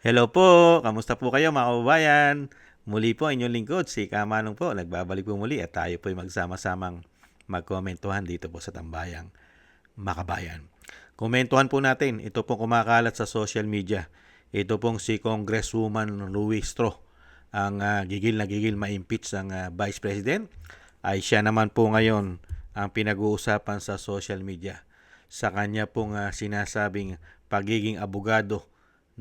Hello po, kamusta po kayo mga kababayan? Muli po inyong lingkod, si Kamanong po. Nagbabalik po muli at tayo po ay magsama-samang magkomentuhan dito po sa Tambayang Makabayan. Komentuhan po natin, ito pong kumakalat sa social media. Ito pong si Congresswoman Luis Tro, ang gigil na gigil ma-impeach ang Vice President. Ay siya naman po ngayon ang pinag-uusapan sa social media. Sa kanya pong sinasabing pagiging abogado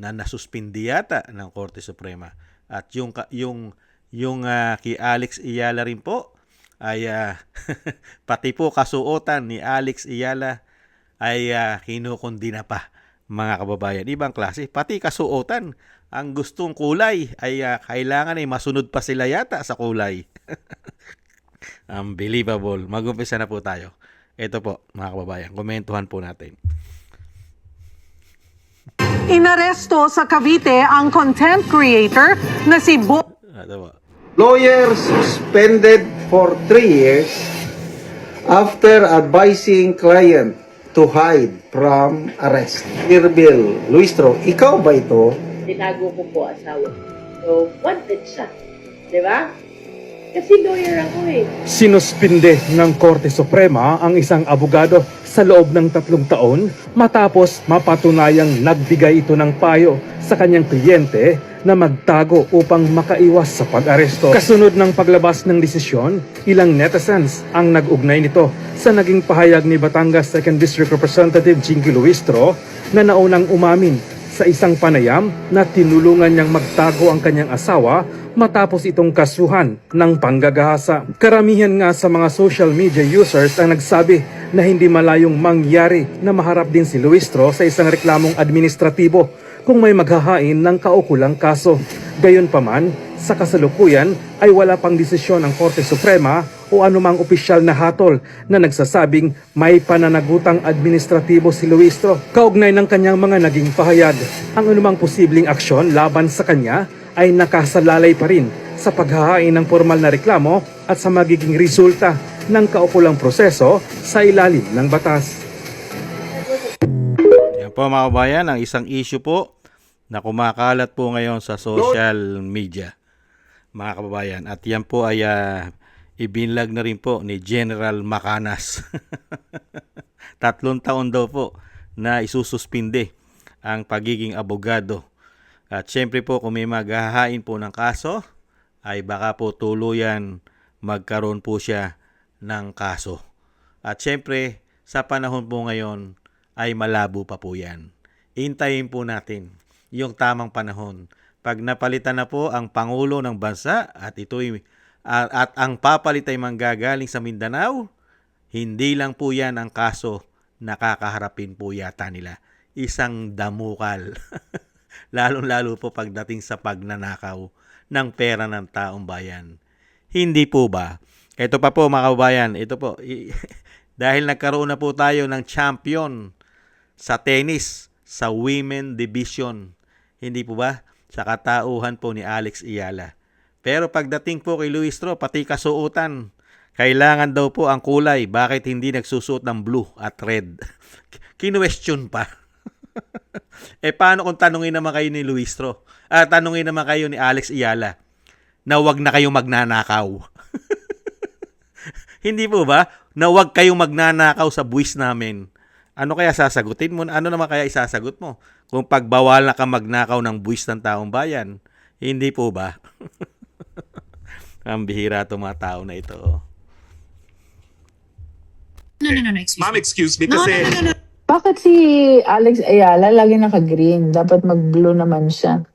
na nasuspindi yata ng Korte Suprema. At yung kay Alex Iyala rin po ay pati po kasuotan ni Alex Iyala ay kinukundina pa mga kababayan. Ibang klase, pati kasuotan ang gustong kulay ay kailangan ay masunod pa sila yata sa kulay. Unbelievable. Mag-umpisa na po tayo. Ito po mga kababayan, komentuhan po natin. Inaresto sa Cavite ang content creator na si Ito po. Lawyer suspended for 3 years after advising client to hide from arrest. Irbil Luistro, ikaw ba ito? Tinago ko po asawa. So, wanted siya. Di ba? Kasi lawyer ako eh. Sinuspinde ng Korte Suprema ang isang abogado sa loob ng 3 taon matapos mapatunayang nagbigay ito ng payo sa kanyang kliyente na magtago upang makaiwas sa pag-aresto. Kasunod ng paglabas ng desisyon, ilang netizens ang nag-ugnay nito sa naging pahayag ni Batangas 2nd District Representative Jinky Luistro na naunang umamin sa isang panayam na tinulungan niyang magtago ang kanyang asawa matapos itong kasuhan ng panggagahasa. Karamihan nga sa mga social media users ang nagsabi na hindi malayong mangyari na maharap din si Luistro sa isang reklamong administratibo kung may maghahain ng kaukulang kaso. Gayunpaman, sa kasalukuyan ay wala pang desisyon ng Korte Suprema o anumang opisyal na hatol na nagsasabing may pananagutang administratibo si Luistro. Kaugnay ng kanyang mga naging pahayag, ang anumang posibleng aksyon laban sa kanya ay nakasalalay pa rin sa paghahain ng formal na reklamo at sa magiging resulta ng kaukulang proseso sa ilalim ng batas. Yan po mga kabayan, ang isang issue po na kumakalat po ngayon sa social media mga kababayan. At yan po ay ibinlag na rin po ni General Macanas. 3 taon daw po na isususpinde ang pagiging abogado. At syempre po kung may maghahain po ng kaso, ay baka po tuluyan magkaroon po siya ng kaso. At syempre sa panahon po ngayon ay malabo pa po yan. Hintayin po natin yung tamang panahon. Pag napalitan na po ang Pangulo ng Bansa at ito'y at ang papalit ay manggagaling sa Mindanao, hindi lang po yan ang kaso na kakaharapin po yata nila. Isang damukal. Lalong-lalo po pagdating sa pagnanakaw ng pera ng taong bayan. Hindi po ba? Ito pa po mga kababayan, ito po. Dahil nagkaroon na po tayo ng champion sa tennis, sa women division. Hindi po ba? Sa katauhan po ni Alex Iyala. Pero pagdating po kay Luistro, pati kasuotan, kailangan daw po ang kulay. Bakit hindi nagsusuot ng blue at red? Kinwestiyon pa. Paano kung tanungin naman kayo ni Luistro? Tanungin naman kayo ni Alex Iyala na wag na kayong magnanakaw. Hindi po ba? Na wag kayong magnanakaw sa buwis namin. Ano kaya sasagutin mo? Ano naman kaya isasagot mo? Kung pagbawal na ka magnakaw ng buwis ng taong bayan, hindi po ba? Ang bihira itong mga tao na ito. No, excuse Ma'am, me. excuse me No, kasi no, no, no, no. Bakit si Alex Ayala lagi naka-green? Dapat mag-blue naman siya.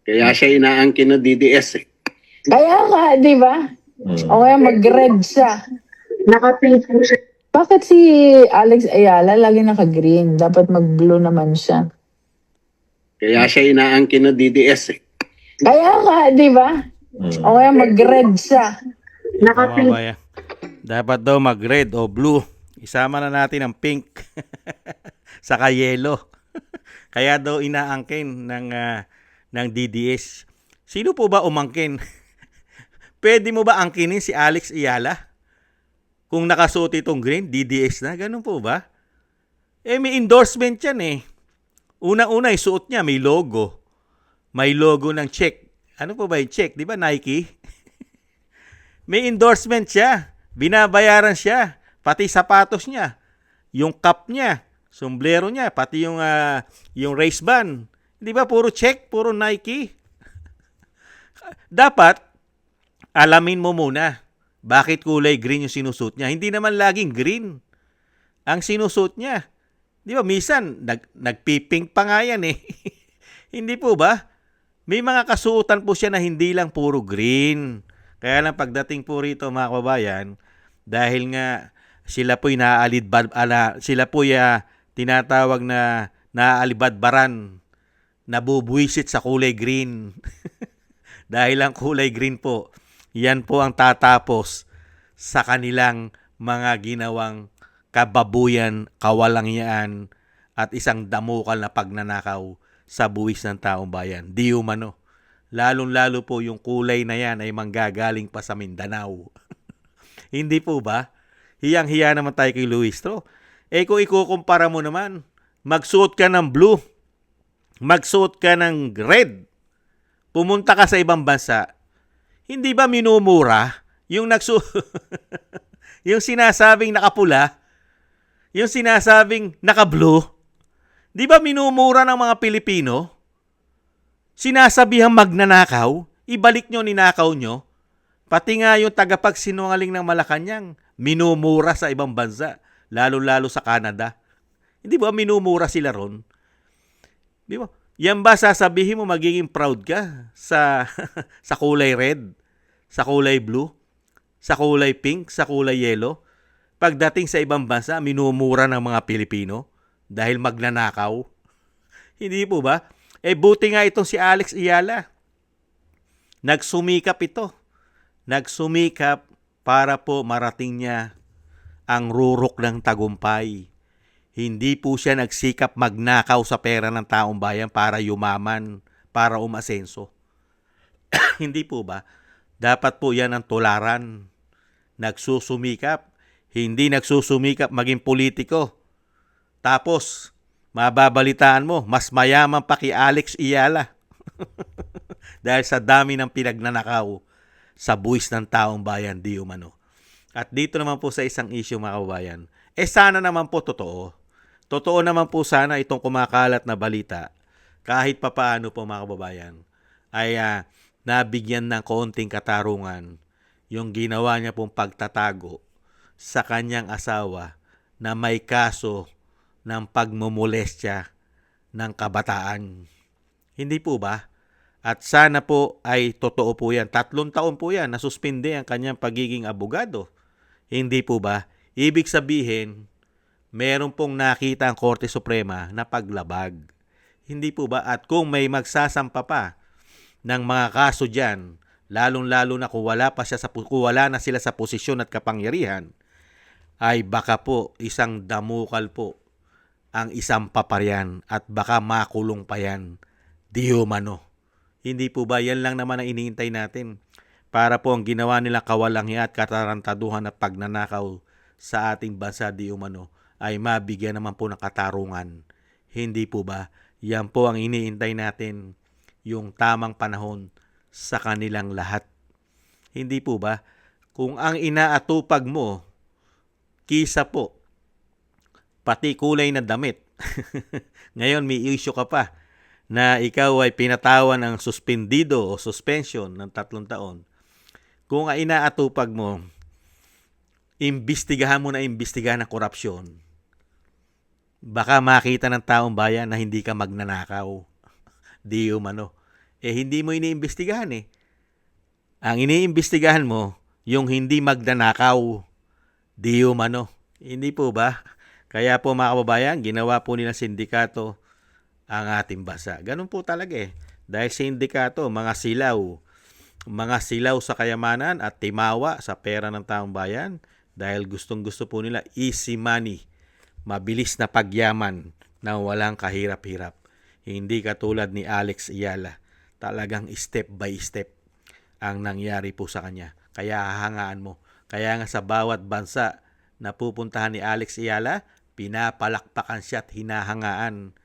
Kaya siya inaangkin na DDS eh. Kaya nga, di ba? O kaya mag-red siya. Naka-pink po siya. Bakit si Alex Ayala lagi naka-green? Dapat mag-blue naman siya. Kaya siya inaangkin na DDS eh. Kaya nga, di ba? O kaya mag-red siya. Naka-pink. Mamaya. Dapat daw mag-red o blue. Isama na natin ang pink. Saka yellow. Kaya daw inaangkin ng DDS. Sino po ba umangkin? Pwede mo ba angkinin si Alex Iyala? Kung nakasuot itong green, DDS na, ganun po ba? May endorsement yan eh. Una-una, suot niya, may logo. May logo ng check. Ano po ba yung check? Di ba Nike? May endorsement siya. Binabayaran siya. Pati sapatos niya. Yung cup niya. Sombrero niya. Pati yung race band. Di ba puro check? Puro Nike? Dapat, alamin mo muna. Bakit kulay green yung sinusuot niya? Hindi naman laging green ang sinusuot niya. Di ba? Minsan, nagpipink pa nga yan eh. Hindi po ba? May mga kasuotan po siya na hindi lang puro green. Kaya lang pagdating po rito mga kababayan, dahil nga sila po'y sila po'y tinatawag na naaalibadbaran, nabubuwisit sa kulay green. Dahil ang kulay green po, yan po ang tatapos sa kanilang mga ginawang kababuyan, kawalangyaan, at isang damukal na pagnanakaw sa buwis ng taong bayan. Di umano. Lalong-lalo po yung kulay na yan ay manggagaling pa sa Mindanao. Hindi po ba? Hiyang-hiya naman tayo kay Luistro. Eh kung ikukumpara mo naman, magsuot ka ng blue, magsuot ka ng red, pumunta ka sa ibang bansa, hindi ba minumura yung yung sinasabing nakapula, yung sinasabing naka-blue? Di ba minumura ng mga Pilipino? Sinasabihang magnanakaw, ibalik nyo ninakaw nyo. Pati nga yung tagapagsinungaling ng Malacanang, minumura sa ibang bansa, lalo-lalo sa Canada. Hindi ba minumura sila ron? Di ba? Yan ba sasabihin mo magiging proud ka sa sa kulay red, sa kulay blue, sa kulay pink, sa kulay yellow? Pagdating sa ibang bansa, minumura ng mga Pilipino dahil magnanakaw. Hindi po ba? Eh buti nga itong si Alex Ayala. Nagsumikap ito. Nagsumikap para po marating niya ang rurok ng tagumpay. Hindi po siya nagsikap magnakaw sa pera ng taong bayan para yumaman, para umasenso. Hindi po ba? Dapat po yan ang tularan. Nagsusumikap. Hindi nagsusumikap maging politiko. Tapos, mababalitaan mo, mas mayaman pa kay Alex Ayala. Dahil sa dami ng pinagnanakaw sa buwis ng taong bayan, di umano. At dito naman po sa isang issue mga kababayan, sana naman po totoo. Totoo naman po sana itong kumakalat na balita, kahit papaano po mga kababayan, ay nabigyan ng konting katarungan yung ginawa niya pong pagtatago sa kanyang asawa na may kaso ng pagmumolestya ng kabataan. Hindi po ba? At sana po ay totoo po yan. 3 taon po yan na suspinde ang kanyang pagiging abogado. Hindi po ba? Ibig sabihin, meron pong nakita ang Korte Suprema na paglabag. Hindi po ba? At kung may magsasampa pa ng mga kaso dyan, lalong-lalo na kung wala na sila sa posisyon at kapangyarihan, ay baka po isang damukal po ang isang paparyan at baka makulong pa yan. Di umano. Hindi po ba yan lang naman ang iniintay natin para po ang ginawa nila kawalangya at katarantaduhan at pagnanakaw sa ating bansa di umano ay mabigyan naman po ng katarungan. Hindi po ba? Yan po ang iniintay natin, yung tamang panahon sa kanilang lahat. Hindi po ba? Kung ang inaatupag mo, kisa po, pati kulay na damit. Ngayon may issue ka pa na ikaw ay pinatawan ng suspendido o suspension ng 3 taon. Kung ang inaatupag mo, imbestigahan ng korupsyon. Baka makita ng taong bayan na hindi ka magnanakaw. Di umano. Hindi mo iniimbestigahan eh. Ang iniimbestigahan mo, yung hindi magnanakaw. Di umano. Hindi po ba? Kaya po mga kababayan, ginawa po nilang sindikato ang ating bansa. Ganun po talaga eh. Dahil sindikato, mga silaw sa kayamanan at timawa sa pera ng taong bayan. Dahil gustong-gusto po nila easy money, mabilis na pagyaman na walang kahirap-hirap. Hindi katulad ni Alex Ayala. Talagang step by step ang nangyari po sa kanya. Kaya hahangaan mo. Kaya nga sa bawat bansa na pupuntahan ni Alex Ayala, pinapalakpakan siya at hinahangaan.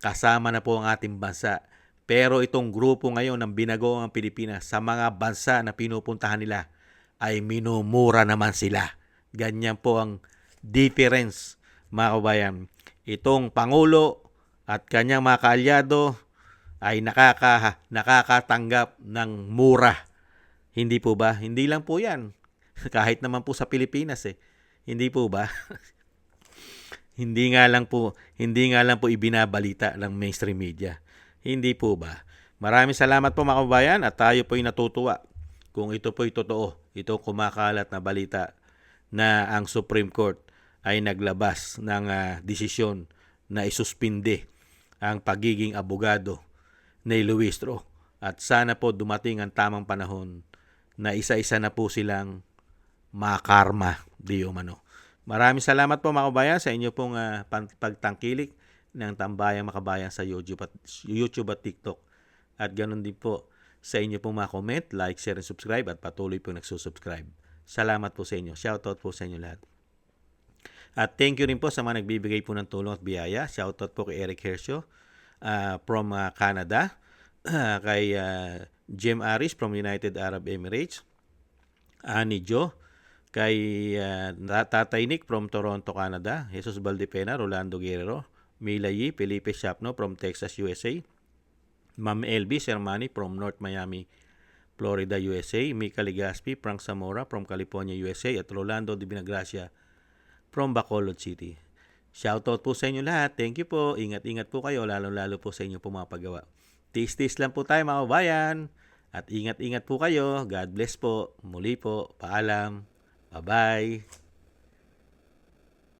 Kasama na po ang ating bansa. Pero itong grupo ngayon ng Binagoong Pilipinas sa mga bansa na pinupuntahan nila ay minumura naman sila. Ganyan po ang difference, mga kabayan. Itong Pangulo at kanyang mga kaalyado ay nakakatanggap ng mura. Hindi po ba? Hindi lang po yan. Kahit naman po sa Pilipinas Hindi po ba? Hindi nga lang po ibinabalita ng mainstream media. Hindi po ba? Maraming salamat po mga kababayan at tayo po'y natutuwa kung ito po'y totoo. Ito kumakalat na balita na ang Supreme Court ay naglabas ng desisyon na isuspinde ang pagiging abogado ni Luis Tro. At sana po dumating ang tamang panahon na isa-isa na po silang makarma di umano. Maraming salamat po mga kabayan sa inyo pong pagtangkilik ng Tambayang Makabayan sa YouTube at TikTok. At ganoon din po sa inyo pong mga comment, like, share, and subscribe at patuloy po nagsusubscribe. Salamat po sa inyo. Shoutout po sa inyo lahat. At thank you rin po sa mga nagbibigay po ng tulong at biyaya. Shoutout po kay Eric Hercio from Canada, kay Jim Aris from United Arab Emirates, Annie Jo, kay Tatay Nick from Toronto, Canada, Jesus Valdepena, Rolando Guerrero, Mila Yi, Felipe Shapno from Texas, USA, Ma'am LB Sermani from North Miami, Florida, USA, Mika Legaspi, Frank Zamora from California, USA, at Rolando de Binagracia from Bacolod City. Shoutout po sa inyo lahat. Thank you po. Ingat-ingat po kayo, lalo-lalo po sa inyo po mga paggawa. Tis-tis lang po tayo mga kabayan. At ingat-ingat po kayo. God bless po. Muli po. Paalam. Bye-bye.